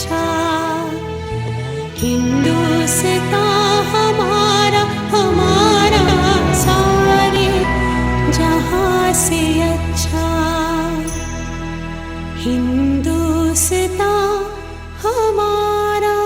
अच्छा, हिंदुस्तान हमारा हमारा सारे जहां से अच्छा, हिंदुस्तान हमारा।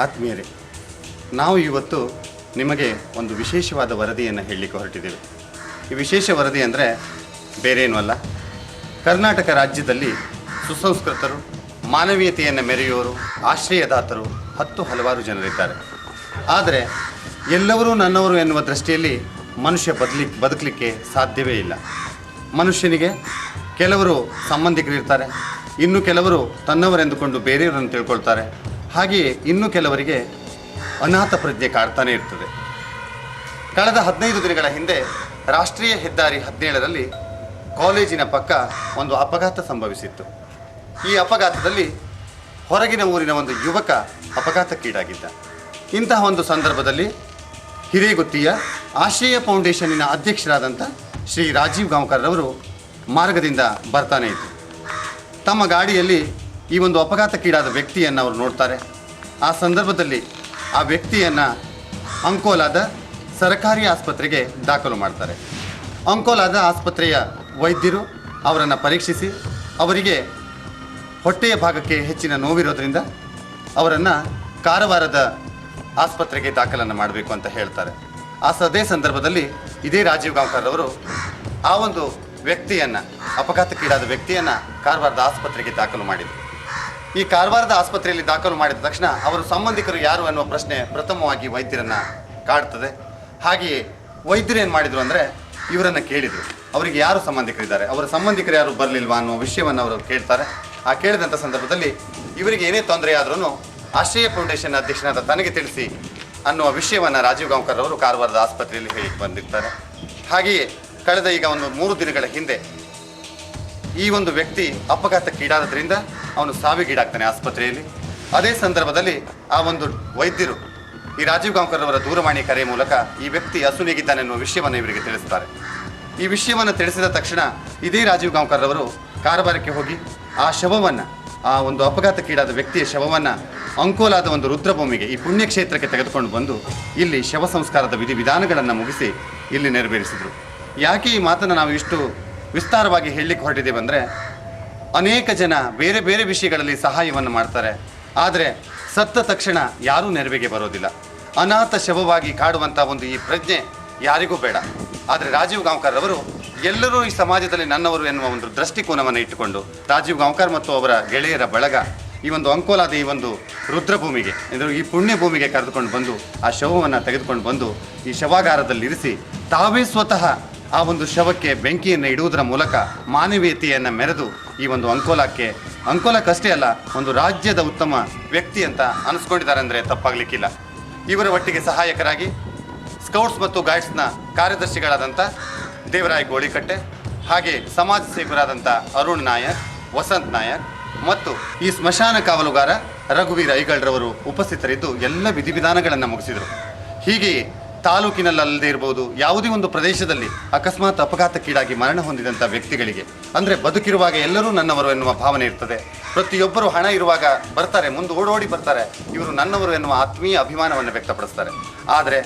ಆತ್ಮೀಯರೇ, ನಾವು ಇವತ್ತು ನಿಮಗೆ ಒಂದು ವಿಶೇಷವಾದ ವರದಿಯನ್ನು ಹೇಳಲಿಕ್ಕೆ ಹೊರಟಿದ್ದೇವೆ. ಈ ವಿಶೇಷ ವರದಿ ಅಂದರೆ ಬೇರೇನೂ ಅಲ್ಲ. ಕರ್ನಾಟಕ ರಾಜ್ಯದಲ್ಲಿ ಸುಸಂಸ್ಕೃತರು, ಮಾನವೀಯತೆಯನ್ನು ಮೆರೆಯುವವರು, ಆಶ್ರಯದಾತರು ಹಲವಾರು ಜನರಿದ್ದಾರೆ. ಆದರೆ ಎಲ್ಲರೂ ನನ್ನವರು ಎನ್ನುವ ದೃಷ್ಟಿಯಲ್ಲಿ ಮನುಷ್ಯ ಬದುಕಲಿಕ್ಕೆ ಸಾಧ್ಯವೇ ಇಲ್ಲ. ಮನುಷ್ಯನಿಗೆ ಕೆಲವರು ಸಂಬಂಧಿಕರಿರ್ತಾರೆ, ಇನ್ನು ಕೆಲವರು ತನ್ನವರೆಂದುಕೊಂಡು ಬೇರೆಯವರನ್ನು ತಿಳ್ಕೊಳ್ತಾರೆ. ಹಾಗೆಯೇ ಇನ್ನು ಕೆಲವರಿಗೆ ಅನಾಥ ಪ್ರಜ್ಞೆ ಕಾಡ್ತಾನೆ ಇರ್ತದೆ. ಕಳೆದ 15 ದಿನಗಳ ಹಿಂದೆ ರಾಷ್ಟ್ರೀಯ ಹೆದ್ದಾರಿ 17ರಲ್ಲಿ ಕಾಲೇಜಿನ ಪಕ್ಕ ಒಂದು ಅಪಘಾತ ಸಂಭವಿಸಿತ್ತು. ಈ ಅಪಘಾತದಲ್ಲಿ ಹೊರಗಿನ ಊರಿನ ಒಂದು ಯುವಕ ಅಪಘಾತಕ್ಕೀಡಾಗಿದ್ದ. ಇಂತಹ ಒಂದು ಸಂದರ್ಭದಲ್ಲಿ ಹಿರೇಗುತ್ತಿಯ ಆಶ್ರಯ ಫೌಂಡೇಶನ್ನಿನ ಅಧ್ಯಕ್ಷರಾದಂಥ ಶ್ರೀ ರಾಜೀವ್ ಗಾಂವ್ಕರ್ರವರು ಮಾರ್ಗದಿಂದ ಬರ್ತಾನೆ ಇದ್ದರು. ತಮ್ಮ ಗಾಡಿಯಲ್ಲಿ ಈ ಒಂದು ಅಪಘಾತಕ್ಕೀಡಾದ ವ್ಯಕ್ತಿಯನ್ನು ಅವರು ನೋಡ್ತಾರೆ. ಆ ಸಂದರ್ಭದಲ್ಲಿ ಆ ವ್ಯಕ್ತಿಯನ್ನು ಅಂಕೋಲಾದ ಸರ್ಕಾರಿ ಆಸ್ಪತ್ರೆಗೆ ದಾಖಲು ಮಾಡ್ತಾರೆ. ಅಂಕೋಲಾದ ಆಸ್ಪತ್ರೆಯ ವೈದ್ಯರು ಅವರನ್ನು ಪರೀಕ್ಷಿಸಿ ಅವರಿಗೆ ಹೊಟ್ಟೆಯ ಭಾಗಕ್ಕೆ ಹೆಚ್ಚಿನ ನೋವಿರೋದ್ರಿಂದ ಅವರನ್ನು ಕಾರವಾರದ ಆಸ್ಪತ್ರೆಗೆ ದಾಖಲನ್ನು ಮಾಡಬೇಕು ಅಂತ ಹೇಳ್ತಾರೆ. ಅದೇ ಸಂದರ್ಭದಲ್ಲಿ ಇದೇ ರಾಜೀವ್ ಗಾಂವ್ಕರ್ರವರು ಆ ಒಂದು ವ್ಯಕ್ತಿಯನ್ನು, ಅಪಘಾತಕ್ಕೀಡಾದ ವ್ಯಕ್ತಿಯನ್ನು ಕಾರವಾರದ ಆಸ್ಪತ್ರೆಗೆ ದಾಖಲು ಮಾಡಿದರು. ಈ ಕಾರವಾರದ ಆಸ್ಪತ್ರೆಯಲ್ಲಿ ದಾಖಲು ಮಾಡಿದ ತಕ್ಷಣ ಅವರ ಸಂಬಂಧಿಕರು ಯಾರು ಅನ್ನುವ ಪ್ರಶ್ನೆ ಪ್ರಥಮವಾಗಿ ವೈದ್ಯರನ್ನು ಕಾಡ್ತದೆ. ಹಾಗೆಯೇ ವೈದ್ಯರು ಏನು ಮಾಡಿದರು ಅಂದರೆ ಇವರನ್ನು ಕೇಳಿದರು, ಅವರಿಗೆ ಯಾರು ಸಂಬಂಧಿಕರಿದ್ದಾರೆ, ಅವರ ಸಂಬಂಧಿಕರು ಯಾರು ಬರಲಿಲ್ವಾ ಅನ್ನೋ ವಿಷಯವನ್ನು ಅವರು ಕೇಳ್ತಾರೆ. ಆ ಕೇಳಿದಂಥ ಸಂದರ್ಭದಲ್ಲಿ ಇವರಿಗೆ ಏನೇ ತೊಂದರೆ ಆದ್ರೂ ಆಶ್ರಯ ಫೌಂಡೇಶನ್ ಅಧ್ಯಕ್ಷನಾದ ತನಗೆ ತಿಳಿಸಿ ಅನ್ನುವ ವಿಷಯವನ್ನು ರಾಜೀವ್ ಗಾಂವ್ಕರ್ ಅವರು ಕಾರವಾರದ ಆಸ್ಪತ್ರೆಯಲ್ಲಿ ಹೇಳಿ ಬಂದಿರ್ತಾರೆ. ಹಾಗೆಯೇ ಕಳೆದ ಈಗ ಒಂದು 3 ದಿನಗಳ ಹಿಂದೆ ಈ ಒಂದು ವ್ಯಕ್ತಿ ಅಪಘಾತಕ್ಕೀಡಾದ್ರಿಂದ ಅವನು ಸಾವಿಗೀಡಾಗ್ತಾನೆ ಆಸ್ಪತ್ರೆಯಲ್ಲಿ. ಅದೇ ಸಂದರ್ಭದಲ್ಲಿ ಆ ಒಂದು ವೈದ್ಯರು ಈ ರಾಜೀವ್ ಗಾಂವ್ಕರ್ ಅವರ ದೂರವಾಣಿ ಕರೆ ಮೂಲಕ ಈ ವ್ಯಕ್ತಿ ಅಸುನೀಗಿದ್ದಾನೆ ಎನ್ನುವ ವಿಷಯವನ್ನು ಇವರಿಗೆ ತಿಳಿಸ್ತಾರೆ. ಈ ವಿಷಯವನ್ನು ತಿಳಿಸಿದ ತಕ್ಷಣ ಇದೇ ರಾಜೀವ್ ಗಾಂವ್ಕರ್ ಅವರು ಕಾರವಾರಕ್ಕೆ ಹೋಗಿ ಆ ಶವವನ್ನು, ಆ ಒಂದು ಅಪಘಾತಕ್ಕೀಡಾದ ವ್ಯಕ್ತಿಯ ಶವವನ್ನು ಅಂಕೋಲಾದ ಒಂದು ರುದ್ರಭೂಮಿಗೆ, ಈ ಪುಣ್ಯಕ್ಷೇತ್ರಕ್ಕೆ ತೆಗೆದುಕೊಂಡು ಬಂದು ಇಲ್ಲಿ ಶವ ಸಂಸ್ಕಾರದ ವಿಧಿವಿಧಾನಗಳನ್ನು ಮುಗಿಸಿ ಇಲ್ಲಿ ನೆರವೇರಿಸಿದರು. ಯಾಕೆ ಈ ಮಾತನ್ನು ನಾವು ಇಷ್ಟು ವಿಸ್ತಾರವಾಗಿ ಹೇಳಲಿಕ್ಕೆ ಹೊರಟಿದ್ದೇವೆ ಅಂದರೆ, ಅನೇಕ ಜನ ಬೇರೆ ಬೇರೆ ವಿಷಯಗಳಲ್ಲಿ ಸಹಾಯವನ್ನು ಮಾಡ್ತಾರೆ, ಆದರೆ ಸತ್ತ ತಕ್ಷಣ ಯಾರೂ ನೆರವಿಗೆ ಬರೋದಿಲ್ಲ. ಅನಾಥ ಶವವಾಗಿ ಕಾಡುವಂಥ ಒಂದು ಈ ಪ್ರಜ್ಞೆ ಯಾರಿಗೂ ಬೇಡ. ಆದರೆ ರಾಜೀವ್ ಗಾಂವ್ಕರ್ ಅವರು ಎಲ್ಲರೂ ಈ ಸಮಾಜದಲ್ಲಿ ನನ್ನವರು ಎನ್ನುವ ಒಂದು ದೃಷ್ಟಿಕೋನವನ್ನು ಇಟ್ಟುಕೊಂಡು ರಾಜೀವ್ ಗಾಂವ್ಕರ್ ಮತ್ತು ಅವರ ಗೆಳೆಯರ ಬಳಗ ಈ ಒಂದು ಅಂಕೋಲಾದ ಈ ಒಂದು ರುದ್ರಭೂಮಿಗೆ, ಅಂದರೆ ಈ ಪುಣ್ಯ ಭೂಮಿಗೆ ಕರೆದುಕೊಂಡು ಬಂದು ಆ ಶವವನ್ನು ತೆಗೆದುಕೊಂಡು ಬಂದು ಈ ಶವಾಗಾರದಲ್ಲಿ ಇರಿಸಿ ತಾವೇ ಸ್ವತಃ ಆ ಒಂದು ಶವಕ್ಕೆ ಬೆಂಕಿಯನ್ನು ಇಡುವುದರ ಮೂಲಕ ಮಾನವೀಯತೆಯನ್ನು ಮೆರೆದು ಈ ಒಂದು ಅಂಕೋಲಕ್ಕಷ್ಟೇ ಅಲ್ಲ, ಒಂದು ರಾಜ್ಯದ ಉತ್ತಮ ವ್ಯಕ್ತಿ ಅಂತ ಅನಿಸ್ಕೊಂಡಿದ್ದಾರೆ ಅಂದರೆ ತಪ್ಪಾಗಲಿಕ್ಕಿಲ್ಲ. ಇವರ ಒಟ್ಟಿಗೆ ಸಹಾಯಕರಾಗಿ ಸ್ಕೌಟ್ಸ್ ಮತ್ತು ಗೈಡ್ಸ್ನ ಕಾರ್ಯದರ್ಶಿಗಳಾದಂಥ ದೇವರಾಯ್ ಗೋಳಿಕಟ್ಟೆ, ಹಾಗೆ ಸಮಾಜ ಸೇವಕರಾದಂಥ ಅರುಣ್ ನಾಯಕ್, ವಸಂತ್ ನಾಯಕ್ ಮತ್ತು ಈ ಸ್ಮಶಾನ ಕಾವಲುಗಾರ ರಘುವೀರ್ ಐಗಳ್ರವರು ಉಪಸ್ಥಿತರಿದ್ದು ಎಲ್ಲ ವಿಧಿವಿಧಾನಗಳನ್ನು ಮುಗಿಸಿದರು. ಹೀಗೆಯೇ ತಾಲೂಕಿನಲ್ಲದೆ ಇರ್ಬೋದು, ಯಾವುದೇ ಒಂದು ಪ್ರದೇಶದಲ್ಲಿ ಅಕಸ್ಮಾತ್ ಅಪಘಾತಕ್ಕೀಡಾಗಿ ಮರಣ ಹೊಂದಿದಂಥ ವ್ಯಕ್ತಿಗಳಿಗೆ, ಅಂದರೆ ಬದುಕಿರುವಾಗ ಎಲ್ಲರೂ ನನ್ನವರು ಎನ್ನುವ ಭಾವನೆ ಇರ್ತದೆ. ಪ್ರತಿಯೊಬ್ಬರು ಹಣ ಇರುವಾಗ ಬರ್ತಾರೆ, ಮುಂದೆ ಓಡೋಡಿ ಬರ್ತಾರೆ, ಇವರು ನನ್ನವರು ಎನ್ನುವ ಆತ್ಮೀಯ ಅಭಿಮಾನವನ್ನು ವ್ಯಕ್ತಪಡಿಸ್ತಾರೆ. ಆದರೆ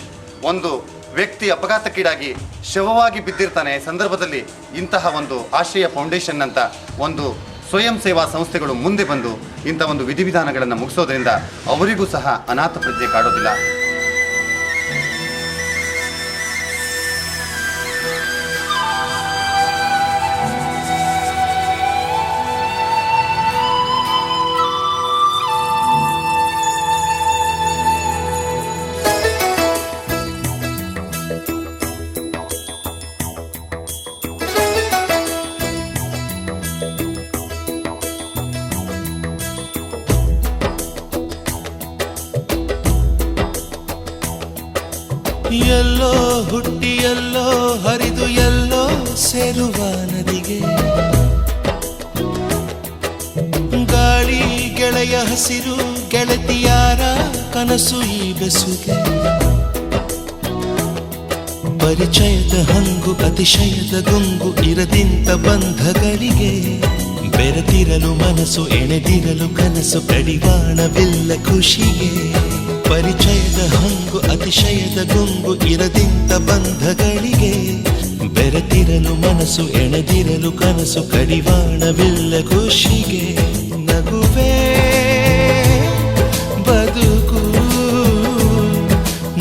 ಒಂದು ವ್ಯಕ್ತಿ ಅಪಘಾತಕ್ಕೀಡಾಗಿ ಶವವಾಗಿ ಬಿದ್ದಿರ್ತಾನೆ ಸಂದರ್ಭದಲ್ಲಿ ಇಂತಹ ಒಂದು ಆಶ್ರಯ ಫೌಂಡೇಶನ್ ಅಂತ ಒಂದು ಸ್ವಯಂ ಸೇವಾ ಸಂಸ್ಥೆಗಳು ಮುಂದೆ ಬಂದು ಇಂಥ ಒಂದು ವಿಧಿವಿಧಾನಗಳನ್ನು ಮುಗಿಸೋದ್ರಿಂದ ಅವರಿಗೂ ಸಹ ಅನಾಥ ಪ್ರಜ್ಞೆ ಕಾಡೋದಿಲ್ಲ. ಎಲ್ಲೋ ಹುಟ್ಟಿ ಎಲ್ಲೋ ಹರಿದು ಎಲ್ಲೋ ಸೇರುವ ನದಿಗೆ, ಗಾಳಿ ಗೆಳೆಯ ಹಸಿರು ಗೆಳತಿಯಾರ ಕನಸು ಈ ಬೆಸುಗೆ, ಪರಿಚಯದ ಹಂಗು ಅತಿಶಯದ ಗುಂಗು ಇರದಿಂತ ಬಂಧಗಳಿಗೆ, ಬೆರೆತಿರಲು ಮನಸ್ಸು ಎಣೆದಿರಲು ಕನಸು ಕಡಿವಾಣವಿಲ್ಲ ಖುಷಿಗೆ, ಪರಿಚಯದ ಹಂಗು ಅತಿಶಯದ ಗುಂಗು ಇರದಿಂತ ಬಂಧಗಳಿಗೆ, ಬೆರೆತಿರಲು ಮನಸ್ಸು ಎಣೆದಿರಲು ಕನಸು ಕಡಿವಾಣವಿಲ್ಲ ಖುಷಿಗೆ, ನಗುವೆ ಬದುಕು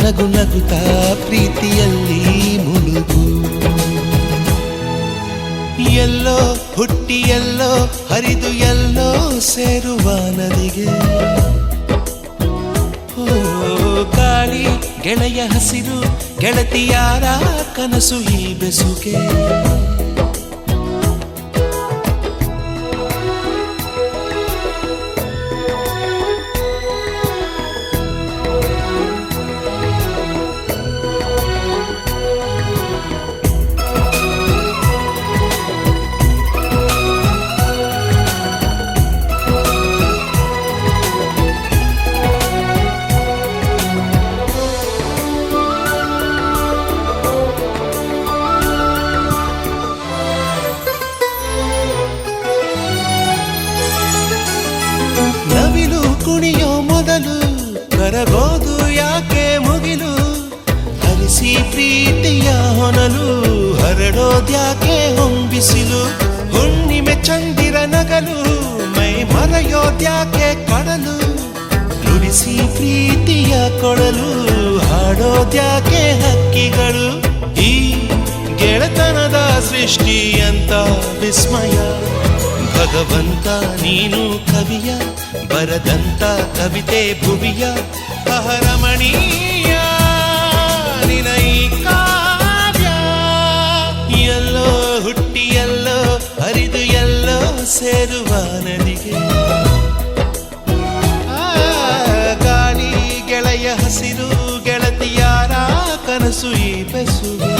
ನಗು ನಗುತ್ತಾ ಪ್ರೀತಿಯಲ್ಲಿ ಮುಳುಗು, ಎಲ್ಲೋ ಹುಟ್ಟಿ ಎಲ್ಲೋ ಹರಿದು ಎಲ್ಲೋ ಸೇರುವ ನದಿಗೆ, ಗಾಳಿ ಗೆಳೆಯ ಹಸಿರು ಗೆಳತಿಯಾರ ಕನಸು ಈ ಬೆಸುಗೆ. ಕುಣಿಯೋ ಮೊದಲು ಕರಗೋದು ಯಾಕೆ ಮುಗಿಲು, ಹರಿಸಿ ಪ್ರೀತಿಯ ಹೊನಲು ಹರಡೋದ್ಯಾಕೆ ಹೊಂಬಿಸಿಲು, ಹುಣ್ಣಿಮೆ ಚಂದಿರ ನಗಲು ಮೈ ಮರೆಯೋದ್ಯಾಕೆ ಕಡಲು, ನುಡಿಸಿ ಪ್ರೀತಿಯ ಕೊಡಲು ಹಾಡೋದ್ಯಾಕೆ ಹಕ್ಕಿಗಳು, ಈ ಗೆಳೆತನದ ಸೃಷ್ಟಿ ಅಂತ ವಿಸ್ಮಯ, ಭಗವಂತ ನೀನು ಕವಿಯ ಬರದಂತ ಕವಿತೆ ಭುವಿಯ, ಅಹರಮಣೀಯ ನಿನೈ ಕಾವ್ಯ, ಎಲ್ಲೋ ಹುಟ್ಟಿ ಎಲ್ಲೋ ಹರಿದು ಎಲ್ಲೋ ಸೇರುವ ನದಿಗೆ, ಗಾಳಿ ಗೆಳೆಯ ಹಸಿರು ಗೆಳತಿಯಾರ ಕನಸು ಈ ಬೆಸುಗೆ.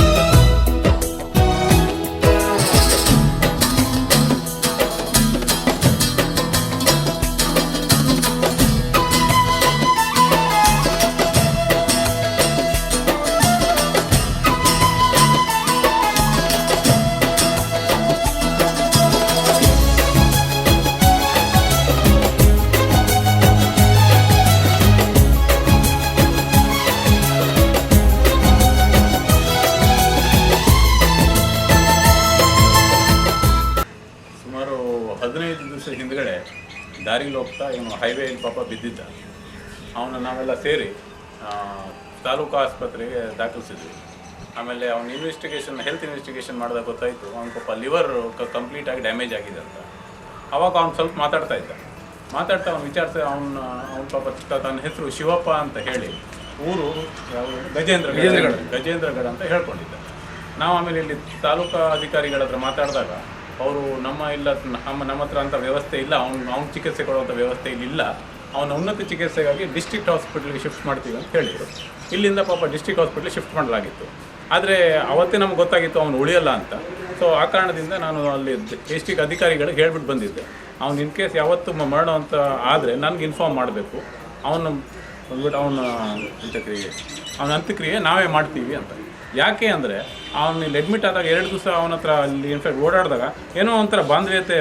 ದಾರಿಲಿ ಹೋಗ್ತಾ ಇವನು ಹೈವೇಲಿ ಪಾಪ ಬಿದ್ದಿದ್ದ. ಅವನು ನಾವೆಲ್ಲ ಸೇರಿ ತಾಲೂಕು ಆಸ್ಪತ್ರೆಗೆ ದಾಖಲಿಸಿದ್ವಿ. ಆಮೇಲೆ ಅವ್ನು ಹೆಲ್ತ್ ಇನ್ವೆಸ್ಟಿಗೇಷನ್ ಮಾಡಿದಾಗ ಗೊತ್ತಾಯಿತು ಅವ್ನು ಪಾಪ ಲಿವರ್ ಕಂಪ್ಲೀಟಾಗಿ ಡ್ಯಾಮೇಜ್ ಆಗಿದೆ ಅಂತ. ಅವಾಗ ಅವ್ನು ಸ್ವಲ್ಪ ಮಾತಾಡ್ತಾ ಅವ್ನು ವಿಚಾರಿಸಿ ಅವ್ನು ಪಾಪ ತನ್ನ ಹೆಸರು ಶಿವಪ್ಪ ಅಂತ ಹೇಳಿ ಊರು ಗಜೇಂದ್ರಗಢ ಅಂತ ಹೇಳ್ಕೊಂಡಿದ್ದ. ನಾವು ಆಮೇಲೆ ಇಲ್ಲಿ ತಾಲೂಕಾ ಅಧಿಕಾರಿಗಳ ಹತ್ರ ಮಾತಾಡಿದಾಗ ಅವರು ನಮ್ಮ ಹತ್ರ ಅಂಥ ವ್ಯವಸ್ಥೆ ಇಲ್ಲ, ಅವ್ನು ಚಿಕಿತ್ಸೆ ಕೊಡುವಂಥ ವ್ಯವಸ್ಥೆ ಇಲ್ಲಿಲ್ಲ, ಅವನ ಉನ್ನತ ಚಿಕಿತ್ಸೆಗಾಗಿ ಡಿಸ್ಟ್ರಿಕ್ಟ್ ಹಾಸ್ಪಿಟ್ಲಿಗೆ ಶಿಫ್ಟ್ ಮಾಡ್ತೀವಿ ಅಂತ ಹೇಳಿದರು. ಇಲ್ಲಿಂದ ಪಾಪ ಡಿಸ್ಟ್ರಿಕ್ಟ್ ಹಾಸ್ಪಿಟ್ಲಿಗೆ ಶಿಫ್ಟ್ ಮಾಡಲಾಗಿತ್ತು. ಆದರೆ ಅವತ್ತೇ ನಮ್ಗೆ ಗೊತ್ತಾಗಿತ್ತು ಅವನು ಉಳಿಯಲ್ಲ ಅಂತ. ಸೊ ಆ ಕಾರಣದಿಂದ ನಾನು ಅಲ್ಲಿ ಡಿಸ್ಟ್ರಿಕ್ಟ್ ಅಧಿಕಾರಿಗಳಿಗೆ ಹೇಳ್ಬಿಟ್ಟು ಬಂದಿದ್ದೆ, ಅವ್ನು ಇನ್ ಕೇಸ್ ಯಾವತ್ತು ಮರಣ ಅಂತ ಆದರೆ ನನಗೆ ಇನ್ಫಾರ್ಮ್ ಮಾಡಬೇಕು, ಅವನ ಅಂತ್ಯಕ್ರಿಯೆ ನಾವೇ ಮಾಡ್ತೀವಿ ಅಂತ. ಯಾಕೆ ಅಂದರೆ ಅವನು ಇಲ್ಲಿ ಅಡ್ಮಿಟ್ ಆದಾಗ 2 ದಿವಸ ಅವನ ಹತ್ರ ಅಲ್ಲಿ ಇನ್ಫ್ಯಾಕ್ಟ್ ಓಡಾಡಿದಾಗ ಏನೋ ಒಂಥರ ಬಾಂಧವ್ಯತೆ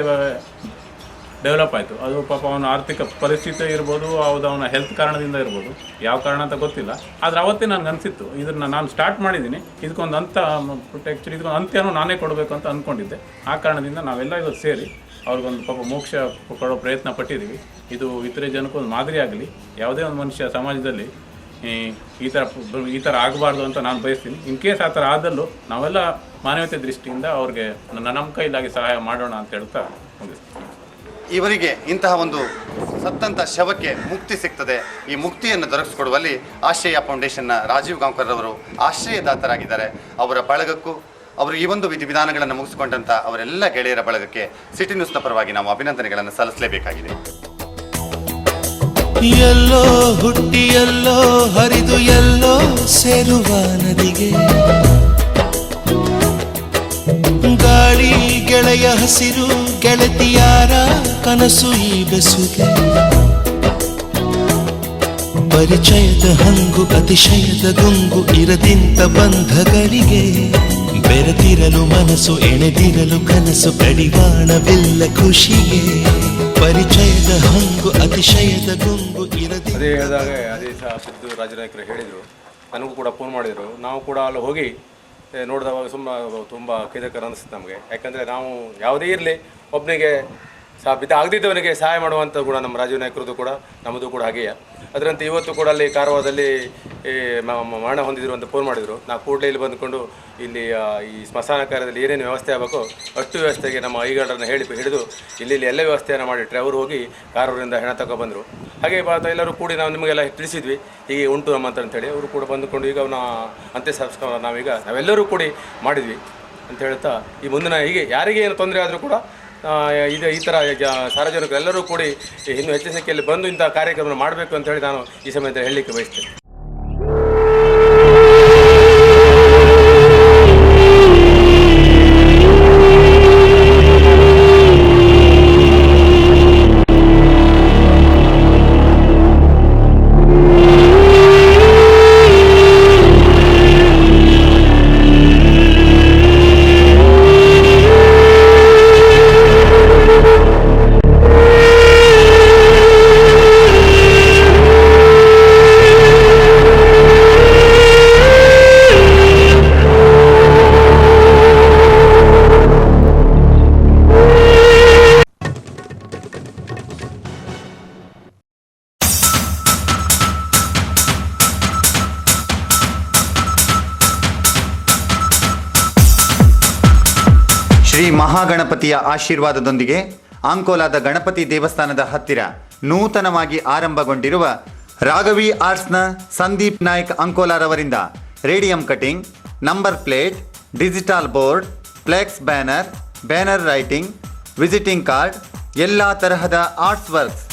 ಡೆವಲಪ್ ಆಯಿತು. ಅದು ಪಾಪ ಅವನ ಆರ್ಥಿಕ ಪರಿಸ್ಥಿತಿ ಇರ್ಬೋದು, ಅವನ ಹೆಲ್ತ್ ಕಾರಣದಿಂದ ಇರ್ಬೋದು, ಯಾವ ಕಾರಣ ಅಂತ ಗೊತ್ತಿಲ್ಲ. ಆದರೆ ಅವತ್ತೇ ನನಗೆ ಅನಿಸಿತ್ತು ಇದನ್ನು ನಾನು ಸ್ಟಾರ್ಟ್ ಮಾಡಿದ್ದೀನಿ, ಇದಕ್ಕೊಂದು ಅಂತ್ಯನೂ ನಾನೇ ಕೊಡಬೇಕು ಅಂತ ಅಂದ್ಕೊಂಡಿದ್ದೆ. ಆ ಕಾರಣದಿಂದ ನಾವೆಲ್ಲ ಇವತ್ತು ಸೇರಿ ಅವ್ರಿಗೊಂದು ಪಾಪ ಮೋಕ್ಷ ಕೊಡೋ ಪ್ರಯತ್ನ ಪಟ್ಟಿದ್ದೀವಿ. ಇದು ಇತರೆ ಜನಕ್ಕೂ ಒಂದು ಮಾದರಿ ಆಗಲಿ, ಯಾವುದೇ ಒಂದು ಮನುಷ್ಯ ಸಮಾಜದಲ್ಲಿ ಈ ಥರ ಆಗಬಾರ್ದು ಅಂತ ನಾನು ಬಯಸ್ತೀನಿ. ಇನ್ ಕೇಸ್ ಆ ಥರ ಆದಲ್ಲೂ ನಾವೆಲ್ಲ ಮಾನವೀಯತೆ ದೃಷ್ಟಿಯಿಂದ ಅವ್ರಿಗೆ ನಮ್ಮ ಕೈಲಾಗಿ ಸಹಾಯ ಮಾಡೋಣ ಅಂತ ಹೇಳ್ತಾ ಮುಗಿಸ್ತೀನಿ. ಇವರಿಗೆ ಇಂತಹ ಒಂದು ಸತ್ತಂಥ ಶವಕ್ಕೆ ಮುಕ್ತಿ ಸಿಗ್ತದೆ. ಈ ಮುಕ್ತಿಯನ್ನು ದೊರಕಿಸಿಕೊಡುವಲ್ಲಿ ಆಶ್ರಯ ಫೌಂಡೇಶನ್ನ ರಾಜೀವ್ ಗಾಂವ್ಕರ್ ಅವರು ಆಶ್ರಯದಾತರಾಗಿದ್ದಾರೆ. ಅವರ ಬಳಗಕ್ಕೂ ಅವರು ಈ ಒಂದು ವಿಧಿವಿಧಾನಗಳನ್ನು ಮುಗಿಸಿಕೊಂಡಂಥ ಅವರೆಲ್ಲ ಗೆಳೆಯರ ಬಳಗಕ್ಕೆ ಸಿಟಿ ನ್ಯೂಸ್ನ ಪರವಾಗಿ ನಾವು ಅಭಿನಂದನೆಗಳನ್ನು ಸಲ್ಲಿಸಲೇಬೇಕಾಗಿದೆ. ಎಲ್ಲೋ ಹುಟ್ಟಿ ಎಲ್ಲೋ ಹರಿದು ಎಲ್ಲೋ ಸೇರುವ ನದಿಗೆ ಗಾಳಿ ಗೆಳೆಯ ಹಸಿರು ಗೆಳತಿಯಾರ ಕನಸು ಈ ಬೆಸುಗೆ ಪರಿಚಯದ ಹಂಗು ಅತಿಶಯದ ಗುಂಗು ಇರದಿಂತ ಬಂಧಗಳಿಗೆ ಬೆರೆತಿರಲು ಮನಸ್ಸು ಎಣೆದಿರಲು ಕನಸು ಕಡಿವಾಣವಿಲ್ಲ ಖುಷಿಗೆ ಪರಿಚಯದ ಹಂಗು ಅತಿಶಯದ ಗುಂಗು ಇರದಿ ಅದೇ ಹೇಳಿದಾಗ ಅದೇ ಸಹ ಸಿದ್ದು ರಾಜನಾಯ್ಕರು ಹೇಳಿದರು, ನನಗೂ ಕೂಡ ಫೋನ್ ಮಾಡಿದರು. ನಾವು ಕೂಡ ಅಲ್ಲಿ ಹೋಗಿ ನೋಡಿದವಾಗ ತುಂಬ ಖೇದಕರ ಅನಿಸುತ್ತೆ ನಮಗೆ. ಯಾಕಂದರೆ ನಾವು ಯಾವುದೇ ಇರಲಿ ಒಬ್ಬನಿಗೆ ಆಗದಿದ್ದವನಿಗೆ ಸಹಾಯ ಮಾಡುವಂಥ ಕೂಡ ನಮ್ಮ ರಾಜೀವ್ ನಾಯ್ಕರದ್ದು ಕೂಡ ನಮ್ಮದು ಕೂಡ ಹಾಗೆಯೇ. ಅದರಂತೆ ಇವತ್ತು ಕೂಡ ಅಲ್ಲಿ ಕಾರವಾರದಲ್ಲಿ ಮರಣ ಹೊಂದಿದ್ರು ಅಂತ ಫೋನ್ ಮಾಡಿದರು. ನಾವು ಕೂಡಲೇ ಇಲ್ಲಿ ಬಂದುಕೊಂಡು ಇಲ್ಲಿ ಈ ಸ್ಮಶಾನ ಕಾರ್ಯದಲ್ಲಿ ಏನೇನು ವ್ಯವಸ್ಥೆ ಆಗಬೇಕು ಅಷ್ಟು ವ್ಯವಸ್ಥೆಗೆ ನಮ್ಮ ಐಗಾರರನ್ನು ಹಿಡಿದು ಇಲ್ಲಿ ಎಲ್ಲ ವ್ಯವಸ್ಥೆಯನ್ನು ಮಾಡಿಟ್ರೆ ಅವರು ಹೋಗಿ ಕಾರವಾರದಿಂದ ಹೆಣ ತಗೊಬಂದರು. ಹಾಗೆ ಎಲ್ಲರೂ ಕೂಡಿ ನಾವು ನಿಮಗೆಲ್ಲ ತಿಳಿಸಿದ್ವಿ ಹೀಗೆ ಉಂಟು ನಮ್ಮ ಅಂತೇಳಿ. ಅವರು ಕೂಡ ಬಂದುಕೊಂಡು ಈಗ ಅವನ ಅಂತ್ಯ ಸಂಸ್ಕಾರ ನಾವೆಲ್ಲರೂ ಕೂಡಿ ಮಾಡಿದ್ವಿ ಅಂತ ಹೇಳ್ತಾ ಈ ಮುಂದಿನ ಹೀಗೆ ಯಾರಿಗೆ ಏನು ತೊಂದರೆ ಆದರೂ ಕೂಡ ಈ ಥರ ಸಾರ್ವಜನಿಕರು ಎಲ್ಲರೂ ಕೂಡಿ ಇನ್ನೂ ಹೆಚ್ಚಿನ ಸಂಖ್ಯೆಯಲ್ಲಿ ಬಂದು ಇಂಥ ಕಾರ್ಯಕ್ರಮ ಮಾಡಬೇಕು ಅಂತ ಹೇಳಿ ನಾನು ಈ ಸಮಯದಲ್ಲಿ ಹೇಳಲಿಕ್ಕೆ ಬಯಸ್ತೇನೆ. ಶ್ರೀ ಮಹಾಗಣಪತಿಯ ಆಶೀರ್ವಾದದೊಂದಿಗೆ ಅಂಕೋಲಾದ ಗಣಪತಿ ದೇವಸ್ಥಾನದ ಹತ್ತಿರ ನೂತನವಾಗಿ ಆರಂಭಗೊಂಡಿರುವ ರಾಘವಿ ಆರ್ಟ್ಸ್ನ ಸಂದೀಪ್ ನಾಯ್ಕ್ ಅಂಕೋಲಾರವರಿಂದ radium cutting, number plate, digital board, flex banner writing, visiting card, ಎಲ್ಲ ತರಹದ ಆರ್ಟ್ಸ್ ವರ್ಕ್ಸ್